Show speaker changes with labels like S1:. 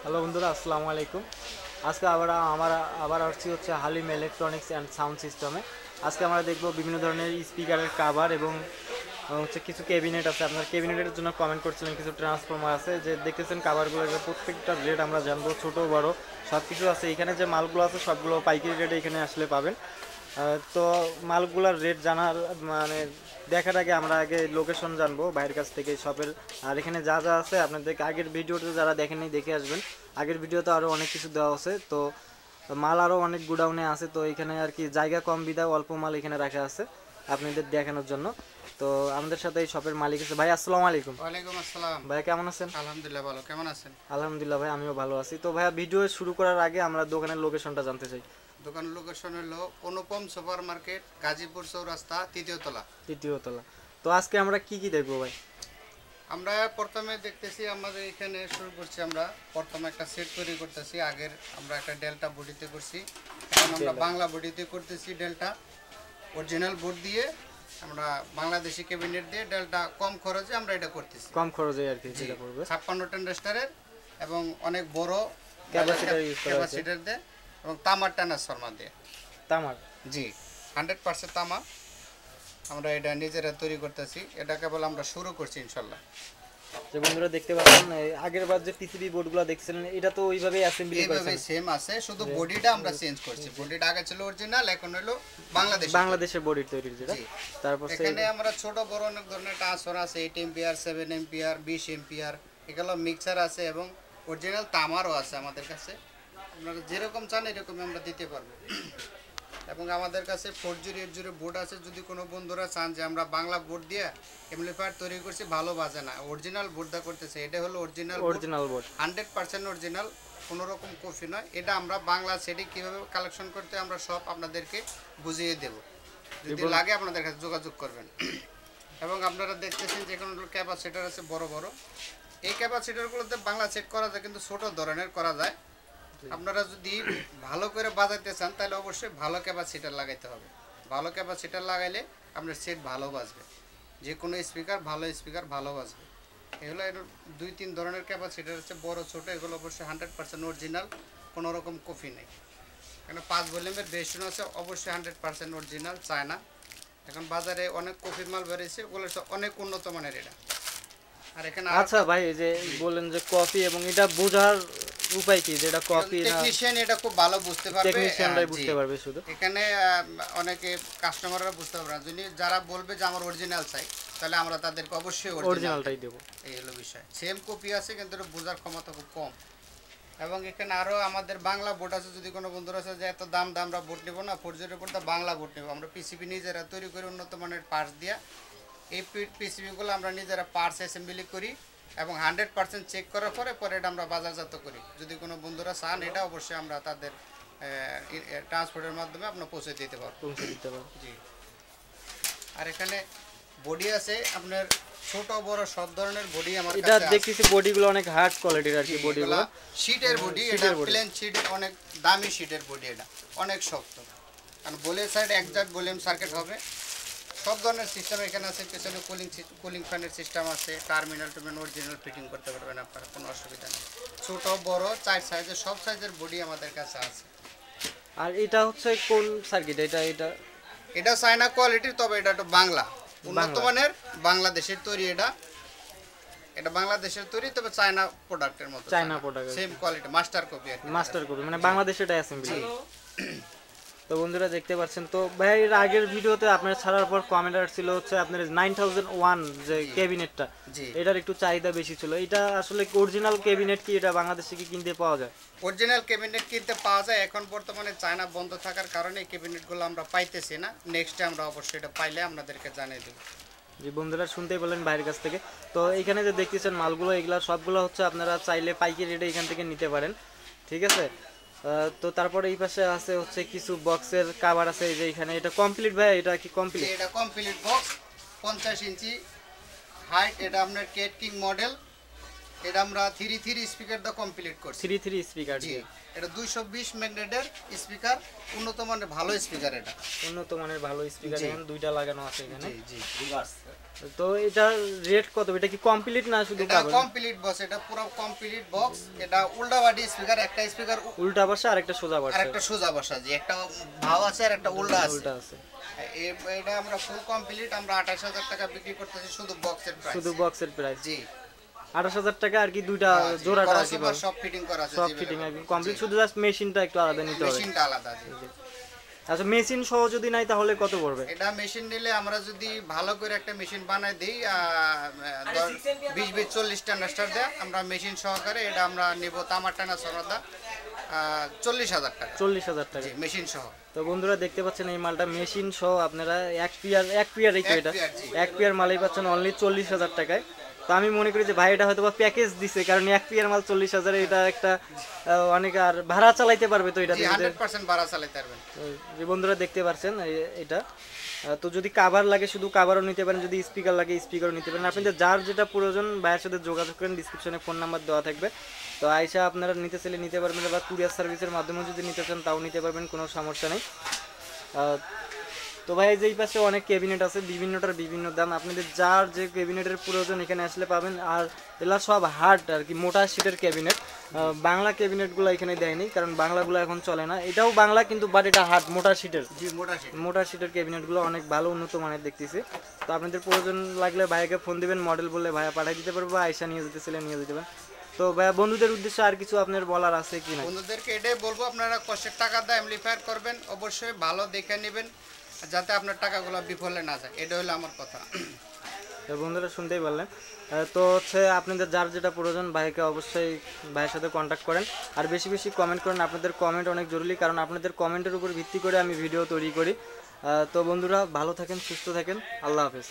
S1: Hello বন্ধুরা, আসসালামু আলাইকুম। আজকে আবার আসছি হচ্ছে হালিম ইলেকট্রনিক্স অ্যান্ড সাউন্ড সিস্টেমে। আজকে আমরা দেখব বিভিন্ন ধরনের স্পিকারের কাভার এবং হচ্ছে কিছু ক্যাবিনেট আছে। আপনার ক্যাবিনেটের জন্য কমেন্ট করছিলেন, কিছু ট্রান্সফর্মার আছে যে দেখতেছেন কাভারগুলো, প্রত্যেকটা রেট আমরা জানবো, ছোট বড় সব কিছু আছে এখানে। যে মালগুলো আছে সবগুলো পাইকারি রেটে এখানে আসলে পাবেন। তো মালগুলার রেট জানার মানে দেখার আগে আমরা আগে লোকেশন জানবো ভাইয়ের কাছ থেকে শপের। আর এখানে যা যা আছে আপনাদের আগের ভিডিওতে যারা দেখেননি দেখে আসবেন। আগের ভিডিওতে আরও অনেক কিছু দেওয়া আছে, তো মাল আরও অনেক গুডাউনে আছে। তো এখানে আর কি জায়গা কম বিদায় অল্প মাল এখানে রাখা আছে আপনাদের দেখানোর জন্য। তো আমাদের সাথে এই শপের মালিক আছে। ভাই আসসালামু আলাইকুম।
S2: ওয়ালাইকুম আসসালাম।
S1: ভাই কেমন আছেন?
S2: আলহামদুলিল্লাহ ভালো, কেমন আছেন?
S1: আলহামদুলিল্লাহ ভাই, আমিও ভালো আছি। তো ভাইয়া ভিডিও শুরু করার আগে আমরা দোকানের লোকেশনটা জানতে চাই।
S2: দোকানের লোকেশন হলো অনুপম সুপার মার্কেট, গাজীপুর চৌরাস্তা, তৃতীয় তলা।
S1: তৃতীয় তলা। তো আজকে আমরা কি কি দেখবো ভাই?
S2: আমরা প্রথমে দেখতেছি, আমাদের এখানে শুরু করছি। আমরা প্রথমে একটা সেট তৈরি করতেছি। আগের আমরা একটা ডেল্টা বডিতে করছি, এখন আমরা বাংলা বডিতে করতেছি। ডেল্টা অরিজিনাল বোর্ড দিয়ে আমরা বাংলাদেশি ক্যাবিনেট দিয়ে ডেল্টা কম খরচে আমরা এটা করতেছি।
S1: কম খরচে আর কি যেটা করবে।
S2: 56 ট্রানজিস্টরের এবং অনেক বড়
S1: ক্যাপাসিটার ইউজ করা আছে।
S2: ক্যাপাসিটার দিয়ে এবং তামার ট্রান্সফরমার দিয়ে।
S1: তামার?
S2: জি, 100% তামা। আমরা এটা নিজেরা তৈরি করতেছি। এটা কেবল আমরা শুরু করছি ইনশাল্লাহ।
S1: যে বন্ধুরা দেখতে পাচ্ছেন, আগের বার যে পিসিবি বোর্ডগুলো দেখছিলেন এটা তো ওইভাবেই অ্যাসেম্বলি করেছেন?
S2: এইভাবে সেম আছে, শুধু বডিটা আমরা চেঞ্জ করছি। বডিটা আগে ছিল অরিজিনাল, এখন হলো
S1: বাংলাদেশের বডি তৈরির যেটা। তারপর
S2: এখানে আমরা ছোট বড় অনেক ধরনের ট্রান্সফার আছে, 8 এম্পিয়ার, 7 এম্পিয়ার, 20 এম্পিয়ার, এগুলো মিক্সার আছে এবং অরিজিনাল তামারও আছে আমাদের কাছে। আপনারা যেরকম চান এরকমই আমরা দিতে পারবো। এবং আমাদের কাছে 4080 বোর্ড আছে। যদি কোনো বন্ধুরা চান যে আমরা বাংলা বোর্ড দিয়ে এমপ্লিফায়ার তৈরি করছি, ভালো বাজে না, অরিজিনাল বোর্ডটা করতেছে, এটা হলো অরিজিনাল বোর্ড, 100% অরিজিনাল, কোনো রকম কপি নয়। এটা আমরা বাংলা সেটে কীভাবে কালেকশন করতে আমরা সব আপনাদেরকে বুঝিয়ে দেব। যদি লাগে আপনাদের কাছে যোগাযোগ করবেন। এবং আপনারা দেখতেছেন যে কোনো ক্যাপাসিটার আছে বড় বড়। এই ক্যাপাসিটারগুলোতে বাংলা সেট করা যায়, কিন্তু ছোট ধরনের করা যায়। আপনারা যদি ভালো করে বাজাইতে চান তাহলে অবশ্যই ভালো ক্যাপাসিটার লাগাইতে হবে। ভালো ক্যাপাসিটার লাগাইলে আপনার সেট ভালো বাজবে। যে কোনো স্পিকার ভালো বাজবে। এগুলো এর 2-3 ধরনের ক্যাপাসিটার আছে, বড় ছোট। এগুলো অবশ্যই 100% অরিজিনাল, কোনো রকম কপি নেই। এখানে 5 ভলিউমের বেশন আছে, অবশ্যই 100% অরিজিনাল, চায় না। এখন বাজারে অনেক কপি মাল বেরিয়েছে, ওগুলো অনেক উন্নত মানের। এটা আর এখানে
S1: আচ্ছা ভাই, এই যে বলেন যে কপি, এবং এটা বোঝার উপায় কি যে এটা কপি না?
S2: টেকনিশিয়ান এটা খুব ভালো বুঝতে পারবে,
S1: টেকনিশিয়ানরাই বুঝতে পারবে শুধু।
S2: এখানে অনেকে কাস্টমাররা বুঝতে পারবে না। যদি যারা বলবে যে আমার অরিজিনাল চাই, তাহলে আমরা তাদেরকে অবশ্যই
S1: অরিজিনালটাই দেব।
S2: এই হলো বিষয়। সেম কপি আছে কিন্তু এটা বোঝার ক্ষমতা খুব কম। এবং এখানে আরও আমাদের বাংলা বোর্ড আছে। যদি কোনো বন্ধুরা আছে যে এত দাম আমরা বোর্ড নেবো না, 4G বোর্ডটা বাংলা বোর্ড নেবো, আমরা পিসিবি নিজেরা তৈরি করে উন্নত মানের পার্টস দিয়া এই পিসিবিগুলো আমরা নিজেরা পার্টস অ্যাসেম্বলি করি এবং 100% চেক করার পরে এটা আমরা বাজারজাত করি। যদি কোনো বন্ধুরা চান এটা, অবশ্যই আমরা তাদের ট্রান্সপোর্টের মাধ্যমে আপনার পৌঁছে দিতে পারবো। জি। আর এখানে বডি আছে আপনার ছোট বড় সব ধরনের বডি আমার কাছে আছে।
S1: এটা দেখতেছি বডিগুলো অনেক হার্ড কোয়ালিটির আর কি। বডিগুলো
S2: শীটের বডি, এটা প্লেন শীট, অনেক দামি শীটের বডি। এটা অনেক শক্ত, কারণ বোলের সাইড একজাক্ট ভলিউম সার্কিট হবে। সব ধরনের সিস্টেম এখানে আছে। পেছনে কুলিং ফ্যানের সিস্টেম আছে। টার্মিনাল অরিজিনাল ফিটিং করতে পারবেন আপনারা, কোনো অসুবিধা নেই। ছোট বড় 4 সাইজের, সব সাইজের বডি আমাদের কাছে আছে।
S1: আর এটা হচ্ছে কোন সার্কিট?
S2: এটা চায়না কোয়ালিটির, তবে এটা একটু বাংলা উন্নত মানের, বাংলাদেশের তৈরি। এটা বাংলাদেশের তৈরি, তবে চায়না প্রোডাক্টের মতো,
S1: China product,
S2: same quality, master copy
S1: মানে বাংলাদেশের এটা অ্যাসেম্বলি। তো বন্ধুরা দেখতে পাচ্ছেন। তো ভাই এর আগের ভিডিওতে আপনার ছাড়ার পর কমেন্ট আসছিল হচ্ছে আপনার 9001 যে ক্যাবিনেটটা, এটার একটু চাহিদা বেশি ছিল। এটা আসলে অরিজিনাল ক্যাবিনেট কি? এটা বাংলাদেশে কি কিনতে পাওয়া যায়?
S2: অরিজিনাল ক্যাবিনেট কিনতে পাওয়া যায়। এখন বর্তমানে চায়না বন্ধ থাকার কারণে এই ক্যাবিনেটগুলো আমরা পাইতেছি না। নেক্সটে আমরা অবশ্যই এটা পাইলে আপনাদেরকে জানিয়ে দেব।
S1: যে বন্ধুরা শুনতেই পেলেন ভাইয়ের কাছ থেকে। তো এখানে যে দেখতেছেন মালগুলো, এগুলো সবগুলো হচ্ছে আপনারা চাইলে পাইকারি রেটে এখান থেকে নিতে পারেন, ঠিক আছে? তো তারপরে এই পাশে আছে হচ্ছে কিছু বক্সের কভার আছে। এই যে এখানে এটা কমপ্লিট ভাই, এটা কি কমপ্লিট?
S2: এটা কমপ্লিট বক্স, 50 ইঞ্চি হাইট। এটা আপনার কেট কিং মডেল। এটা আমরা 3 স্পিকার দা কমপ্লিট করছি।
S1: 3 স্পিকার। জি,
S2: এটা 220 ম্যাগনেটের স্পিকার, উন্নত মানের ভালো স্পিকার। এটা
S1: উন্নত মানের ভালো স্পিকার, এখন দুইটা লাগানো আছে এখানে।
S2: জি রিভার্স।
S1: তো এটা রেট কত? এটা কি কমপ্লিট না শুধু
S2: এটা
S1: কভার?
S2: কমপ্লিট বক্স, এটা পুরো কমপ্লিট বক্স। এটা উল্টা বাডি স্পিকার, একটা স্পিকার
S1: উল্টা বসা আর একটা সোজা
S2: আর
S1: বসা?
S2: একটা সোজা বসা, যে একটা ভাও আছে আর একটা উল্টা আছে।
S1: উল্টা আছে।
S2: এটা আমরা ফুল কমপ্লিট আমরা 28000 টাকা বিক্রি করতেছি শুধু বক্সের প্রাইস।
S1: শুধু বক্সের প্রাইস
S2: জি
S1: 28000 টাকা আর কি, দুইটা
S2: হ্যাঁ, জি,
S1: জোড়াটা আর কি
S2: crossover সব ফিটিং করা আছে,
S1: সব
S2: জি,
S1: ফিটিং
S2: ভাই।
S1: একদম কমপ্লিট, শুধু জাস্ট মেশিনটা একটু আলাদা নিতে হবে।
S2: মেশিনটা আলাদা, জি।
S1: আচ্ছা মেশিন সহ যদি নাই তাহলে কত পড়বে?
S2: এটা মেশিন নিলে আমরা যদি ভালো করে একটা মেশিন বানাই দিই 20-40 টানা স্টার দেয়, আমরা মেশিন সহকারে এটা আমরা নেব তামার টানা সরদা 40,000 টাকা।
S1: 40,000 টাকা।
S2: জি মেশিন সহ।
S1: তো বন্ধুরা দেখতে পাচ্ছেন এই মালটা মেশিন সহ আপনারা এক পিয়ার এই তো এটা
S2: পেয়ার, জি।
S1: এক পিয়ার মালই পাচ্ছেন অনলি 40,000 টাকায়। তো আমি মনে করি যে ভাই এটা হয়তো বা প্যাকেজ দিছে, কারণ এক পিয়ার মাল 40,000 এটা একটা অনেক, আর ভাড়া চালাইতে পারবে তো এটা
S2: জি
S1: দিয়ে।
S2: 100% ভাড়া চালাতে পারবেন।
S1: যে বন্ধুরা দেখতে পাচ্ছেন এটা তো যদি কাভার লাগে শুধু কাভারও নিতে পারেন, যদি স্পিকার লাগে স্পিকারও নিতে পারেন। আপনাদের যার যেটা প্রয়োজন ভাইয়ের সাথে যোগাযোগ করেন, ডিসক্রিপশনে ফোন নাম্বার দেওয়া থাকবে। তো আইসা আপনারা নিতে চাইলে নিতে পারবেন, বা কুরিয়ার সার্ভিসের মাধ্যমে যদি নিতে চান তাও নিতে পারবেন, কোনো সমস্যা নেই। তো ভাই যেই পাশে অনেক ক্যাবিনেট আছে, বিভিন্নটার বিভিন্ন দাম, আপনাদের যার যে ক্যাবিনেটের প্রয়োজন এখানে আসলে পাবেন। আর এগুলা সব হার্ড আর কি, মোটা শিটের ক্যাবিনেট। বাংলা ক্যাবিনেটগুলো এখানে দেয়নি, কারণ বাংলাগুলো এখন চলে না। এটাও বাংলা কিন্তু বাট এটা হার্ড মোটা শিটের।
S2: জি মোটা sheet।
S1: মোটা শিটের ক্যাবিনেটগুলো অনেক ভালো উন্নত মানের দেখতেছি। তো আপনাদের প্রয়োজন লাগলে ভাইয়াকে ফোন দিবেন, মডেল বললে ভাইয়া পাঠিয়ে দিতে পারবো, আয়সা নিয়ে যেতে চাইলে নিয়ে যেতে পারেন। তো ভাইয়া বন্ধুদের উদ্দেশ্যে আর কিছু আপনার বলার আছে কি না?
S2: বন্ধুদেরকে এটাই বলবো, আপনারা কষ্টের টাকা দিয়ে অ্যামপ্লিফায়ার করবেন, অবশ্যই ভালো দেখে নেবেন, যাতে আপনার টাকাগুলো বিফলে না যায়। এটা হলো আমার কথা।
S1: তো বন্ধুরা শুনতেই পারলেন। তো হচ্ছে আপনাদের যার যেটা প্রয়োজন ভাইকে অবশ্যই ভাইয়ের সাথে কন্ট্যাক্ট করেন, আর বেশি বেশি কমেন্ট করেন। আপনাদের কমেন্ট অনেক জরুরি, কারণ আপনাদের কমেন্টের উপর ভিত্তি করে আমি ভিডিও তৈরি করি। তো বন্ধুরা ভালো থাকেন, সুস্থ থাকেন, আল্লাহ হাফেজ।